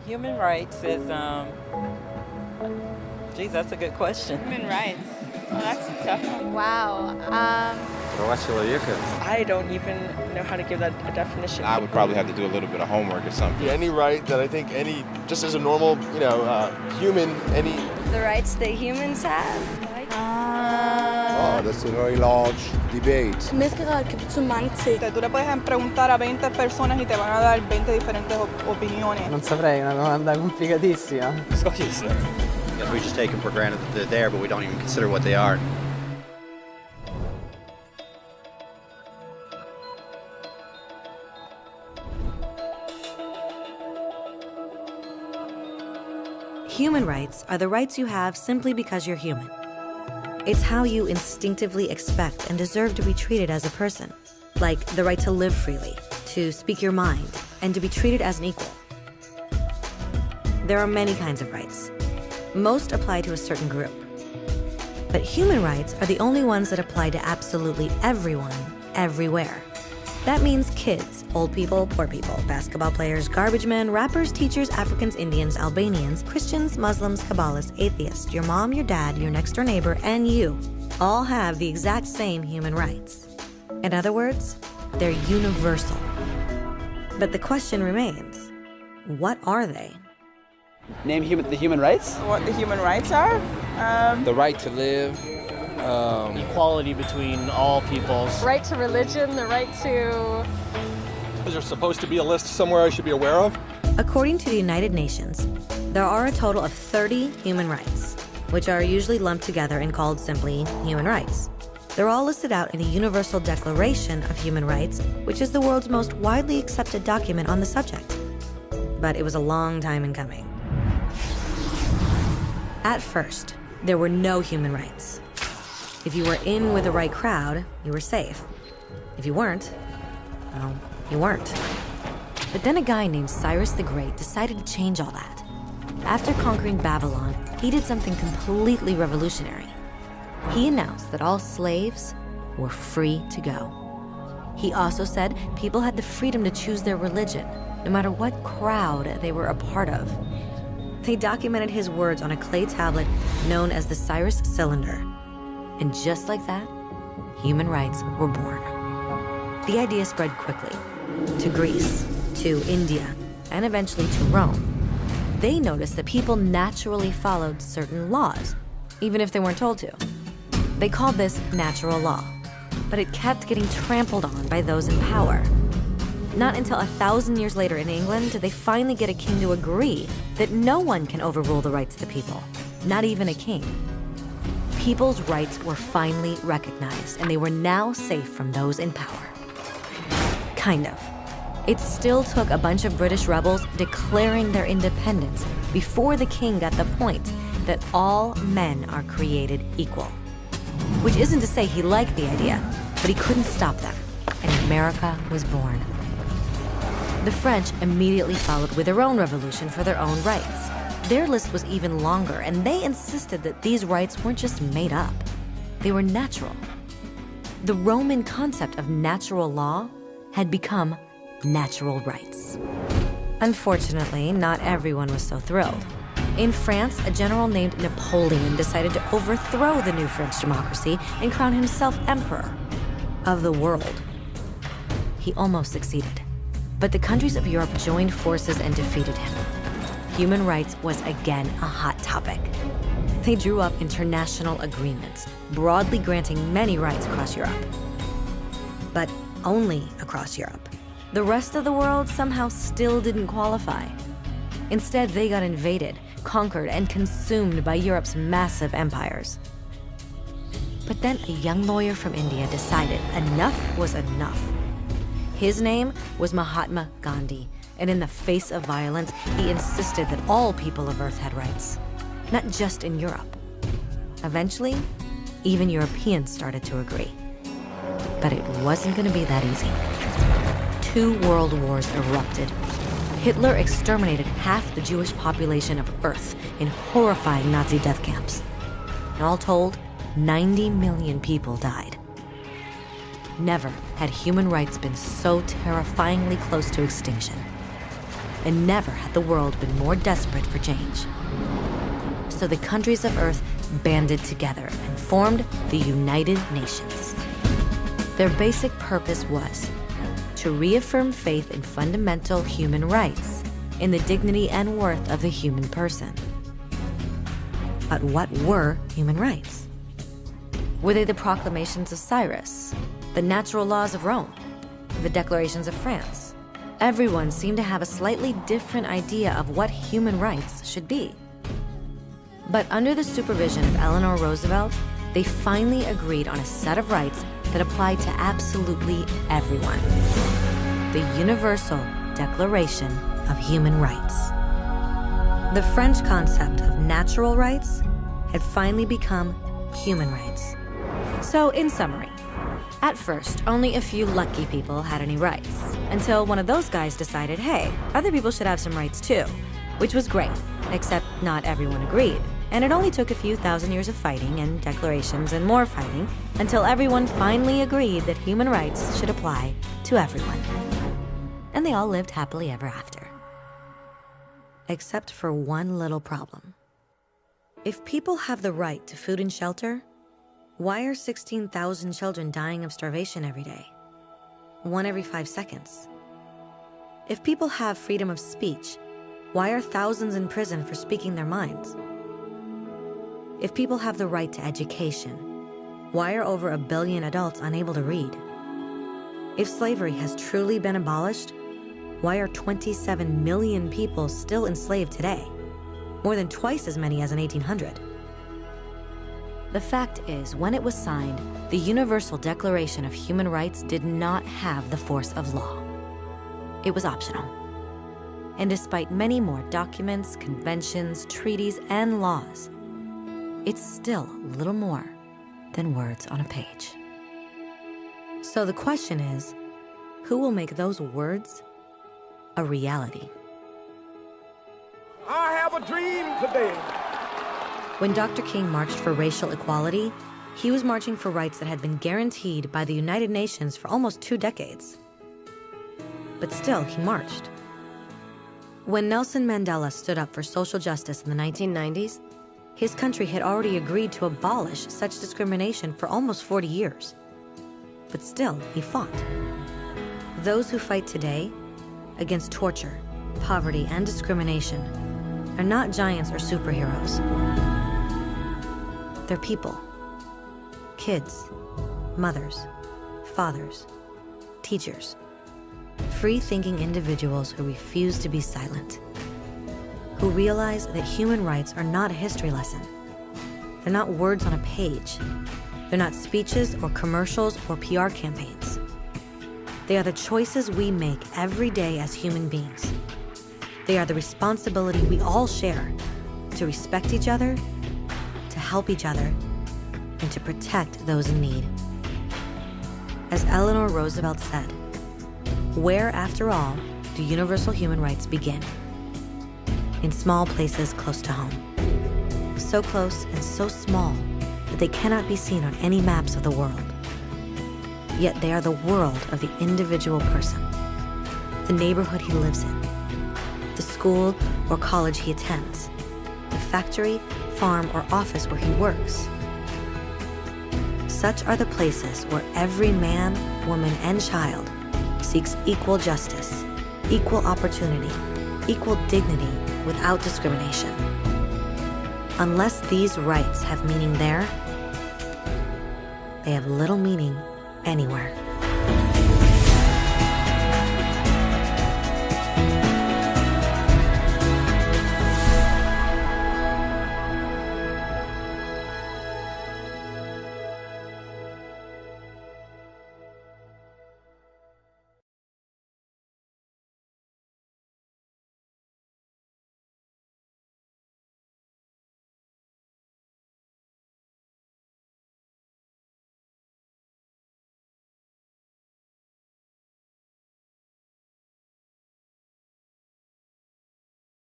Human rights is, geez, that's a good question. Human rights. Well, that's a tough one. Wow. I don't even know how to give that a definition. I would probably have to do a little bit of homework or something. Yeah, any right that I think just as a normal, human, The rights that humans have? Oh, that's a very large debate. Mezcla que tu mangi. Tú le puedes preguntar a 20 personas y te van a dar 20 diferentes opiniones. Non saprei, è una domanda complicatissima. Because we just take them for granted that they're there, but we don't even consider what they are. Human rights are the rights you have simply because you're human. It's how you instinctively expect and deserve to be treated as a person, like the right to live freely, to speak your mind, and to be treated as an equal. There are many kinds of rights. Most apply to a certain group. But human rights are the only ones that apply to absolutely everyone, everywhere. That means kids, old people, poor people, basketball players, garbage men, rappers, teachers, Africans, Indians, Albanians, Christians, Muslims, Kabbalists, atheists, your mom, your dad, your next door neighbor, and you all have the exact same human rights. In other words, they're universal. But the question remains, what are they? Name the human rights? What the human rights are? The right to live. Equality between all peoples. Right to religion, the right to... Is there supposed to be a list somewhere I should be aware of? According to the United Nations, there are a total of 30 human rights, which are usually lumped together and called simply human rights. They're all listed out in the Universal Declaration of Human Rights, which is the world's most widely accepted document on the subject. But it was a long time in coming. At first, there were no human rights. If you were in with the right crowd, you were safe. If you weren't, well, you weren't. But then a guy named Cyrus the Great decided to change all that. After conquering Babylon, he did something completely revolutionary. He announced that all slaves were free to go. He also said people had the freedom to choose their religion, no matter what crowd they were a part of. They documented his words on a clay tablet known as the Cyrus Cylinder. And just like that, human rights were born. The idea spread quickly to Greece, to India, and eventually to Rome. They noticed that people naturally followed certain laws, even if they weren't told to. They called this natural law, but it kept getting trampled on by those in power. Not until 1,000 years later in England did they finally get a king to agree that no one can overrule the rights of the people, not even a king. People's rights were finally recognized, and they were now safe from those in power. Kind of. It still took a bunch of British rebels declaring their independence before the king got the point that all men are created equal. Which isn't to say he liked the idea, but he couldn't stop them, and America was born. The French immediately followed with their own revolution for their own rights. Their list was even longer, and they insisted that these rights weren't just made up. They were natural. The Roman concept of natural law had become natural rights. Unfortunately, not everyone was so thrilled. In France, a general named Napoleon decided to overthrow the new French democracy and crown himself emperor of the world. He almost succeeded, but the countries of Europe joined forces and defeated him. Human rights was again a hot topic. They drew up international agreements, broadly granting many rights across Europe. But only across Europe. The rest of the world somehow still didn't qualify. Instead, they got invaded, conquered, and consumed by Europe's massive empires. But then a young lawyer from India decided enough was enough. His name was Mahatma Gandhi, and in the face of violence, he insisted that all people of Earth had rights, not just in Europe. Eventually, even Europeans started to agree. But it wasn't going to be that easy. 2 world wars erupted. Hitler exterminated half the Jewish population of Earth in horrifying Nazi death camps. And all told, 90 million people died. Never had human rights been so terrifyingly close to extinction. and never had the world been more desperate for change. So the countries of Earth banded together and formed the United Nations. Their basic purpose was to reaffirm faith in fundamental human rights, in the dignity and worth of the human person. But what were human rights? Were they the proclamations of Cyrus, the natural laws of Rome, the declarations of France? Everyone seemed to have a slightly different idea of what human rights should be. But under the supervision of Eleanor Roosevelt, they finally agreed on a set of rights that applied to absolutely everyone. The Universal Declaration of Human Rights. The French concept of natural rights had finally become human rights. So, in summary, at first, only a few lucky people had any rights, until one of those guys decided, hey, other people should have some rights too, which was great, except not everyone agreed. And it only took a few thousand years of fighting and declarations and more fighting until everyone finally agreed that human rights should apply to everyone. And they all lived happily ever after. Except for one little problem. If people have the right to food and shelter, why are 16,000 children dying of starvation every day? 1 every 5 seconds. If people have freedom of speech, why are thousands in prison for speaking their minds? If people have the right to education, why are over 1 billion adults unable to read? If slavery has truly been abolished, why are 27 million people still enslaved today? More than twice as many as in 1800. The fact is, when it was signed, the Universal Declaration of Human Rights did not have the force of law. It was optional. And despite many more documents, conventions, treaties, and laws, it's still little more than words on a page. So the question is, who will make those words a reality? I have a dream today. When Dr. King marched for racial equality, he was marching for rights that had been guaranteed by the United Nations for almost 2 decades. But still, he marched. When Nelson Mandela stood up for social justice in the 1990s, his country had already agreed to abolish such discrimination for almost 40 years. But still, he fought. Those who fight today against torture, poverty, and discrimination are not giants or superheroes. They're people. Kids, mothers, fathers, teachers. Free-thinking individuals who refuse to be silent. Who realize that human rights are not a history lesson. They're not words on a page. They're not speeches or commercials or PR campaigns. They are the choices we make every day as human beings. They are the responsibility we all share to respect each other, to help each other, and to protect those in need. As Eleanor Roosevelt said, where, after all, do universal human rights begin? In small places close to home. So close and so small that they cannot be seen on any maps of the world. Yet they are the world of the individual person, the neighborhood he lives in, the school or college he attends, the factory, farm, or office where he works. Such are the places where every man, woman, and child seeks equal justice, equal opportunity, equal dignity without discrimination. Unless these rights have meaning there, they have little meaning anywhere.